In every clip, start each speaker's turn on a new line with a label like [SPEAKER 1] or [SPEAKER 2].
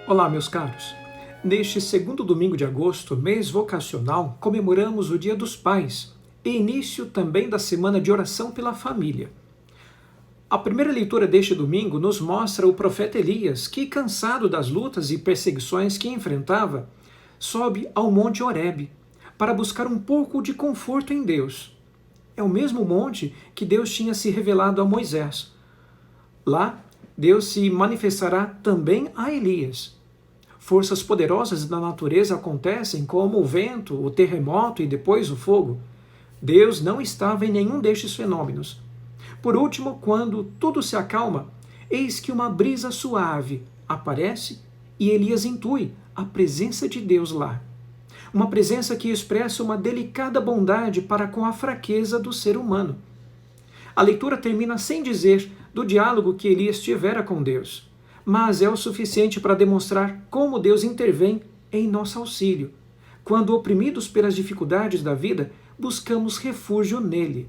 [SPEAKER 1] Olá, meus caros. Neste segundo domingo de agosto, mês vocacional, comemoramos o Dia dos Pais e início também da semana de oração pela família. A primeira leitura deste domingo nos mostra o profeta Elias, que, cansado das lutas e perseguições que enfrentava, sobe ao Monte Horebe para buscar um pouco de conforto em Deus. É o mesmo monte que Deus tinha se revelado a Moisés. Lá, Deus se manifestará também a Elias. Forças poderosas da natureza acontecem, como o vento, o terremoto e depois o fogo. Deus não estava em nenhum destes fenômenos. Por último, quando tudo se acalma, eis que uma brisa suave aparece e Elias intui a presença de Deus lá. Uma presença que expressa uma delicada bondade para com a fraqueza do ser humano. A leitura termina sem dizer do diálogo que Elias tivera com Deus, mas é o suficiente para demonstrar como Deus intervém em nosso auxílio. Quando oprimidos pelas dificuldades da vida, buscamos refúgio nele.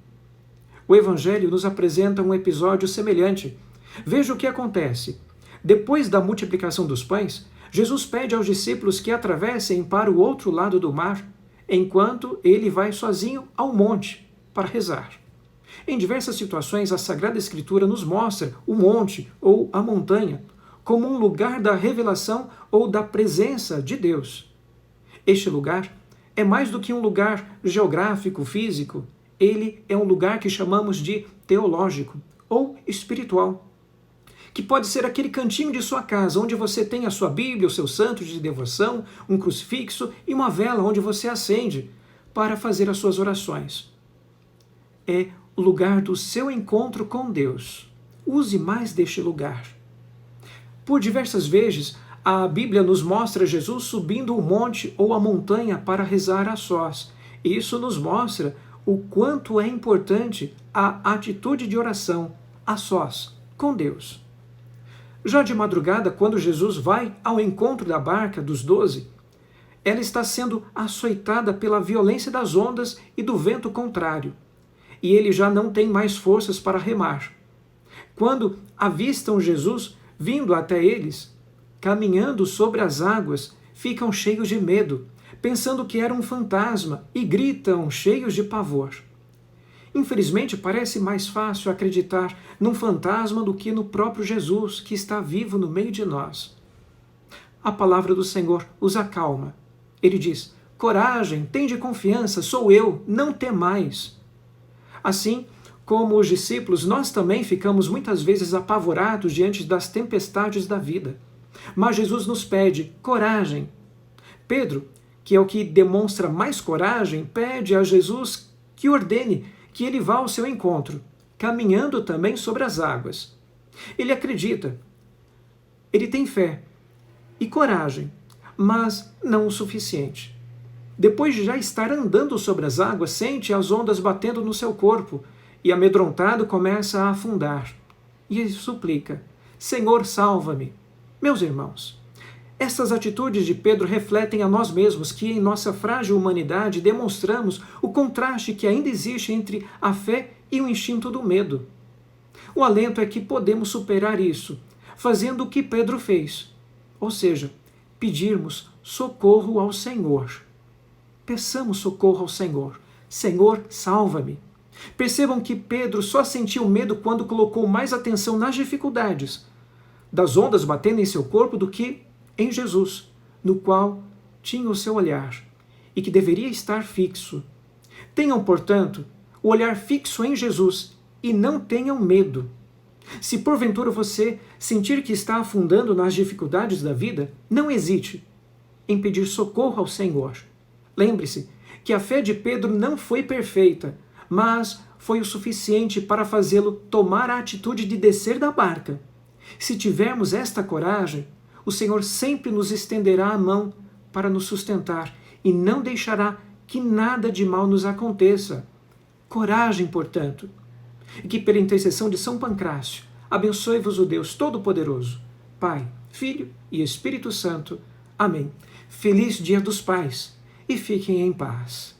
[SPEAKER 1] O Evangelho nos apresenta um episódio semelhante. Veja o que acontece. Depois da multiplicação dos pães, Jesus pede aos discípulos que atravessem para o outro lado do mar, enquanto ele vai sozinho ao monte para rezar. Em diversas situações, a Sagrada Escritura nos mostra o monte ou a montanha como um lugar da revelação ou da presença de Deus. Este lugar é mais do que um lugar geográfico, físico. Ele é um lugar que chamamos de teológico ou espiritual, que pode ser aquele cantinho de sua casa, onde você tem a sua Bíblia, o seu santo de devoção, um crucifixo e uma vela onde você acende para fazer as suas orações. É o lugar do seu encontro com Deus. Use mais deste lugar. Por diversas vezes, a Bíblia nos mostra Jesus subindo o monte ou a montanha para rezar a sós. Isso nos mostra o quanto é importante a atitude de oração a sós, com Deus. Já de madrugada, quando Jesus vai ao encontro da barca dos 12, ela está sendo açoitada pela violência das ondas e do vento contrário, e ele já não tem mais forças para remar. Quando avistam Jesus vindo até eles, caminhando sobre as águas, ficam cheios de medo, pensando que era um fantasma, e gritam cheios de pavor. Infelizmente, parece mais fácil acreditar num fantasma do que no próprio Jesus, que está vivo no meio de nós. A palavra do Senhor os acalma. Ele diz: coragem, tende confiança, sou eu, não temais. Assim como os discípulos, nós também ficamos muitas vezes apavorados diante das tempestades da vida. Mas Jesus nos pede coragem. Pedro, que é o que demonstra mais coragem, pede a Jesus que ordene que ele vá ao seu encontro, caminhando também sobre as águas. Ele acredita, ele tem fé e coragem, mas não o suficiente. Depois de já estar andando sobre as águas, sente as ondas batendo no seu corpo e, amedrontado, começa a afundar. E ele suplica: Senhor, salva-me. Meus irmãos, estas atitudes de Pedro refletem a nós mesmos que, em nossa frágil humanidade, demonstramos o contraste que ainda existe entre a fé e o instinto do medo. O alento é que podemos superar isso, fazendo o que Pedro fez, ou seja, pedirmos socorro ao Senhor. Peçamos socorro ao Senhor. Senhor, salva-me. Percebam que Pedro só sentiu medo quando colocou mais atenção nas dificuldades, das ondas batendo em seu corpo, do que em Jesus, no qual tinha o seu olhar e que deveria estar fixo. Tenham, portanto, o olhar fixo em Jesus e não tenham medo. Se porventura você sentir que está afundando nas dificuldades da vida, não hesite em pedir socorro ao Senhor. Lembre-se que a fé de Pedro não foi perfeita, mas foi o suficiente para fazê-lo tomar a atitude de descer da barca. Se tivermos esta coragem, o Senhor sempre nos estenderá a mão para nos sustentar e não deixará que nada de mal nos aconteça. Coragem, portanto, e que pela intercessão de São Pancrácio abençoe-vos o Deus Todo-Poderoso, Pai, Filho e Espírito Santo. Amém. Feliz Dia dos Pais e fiquem em paz.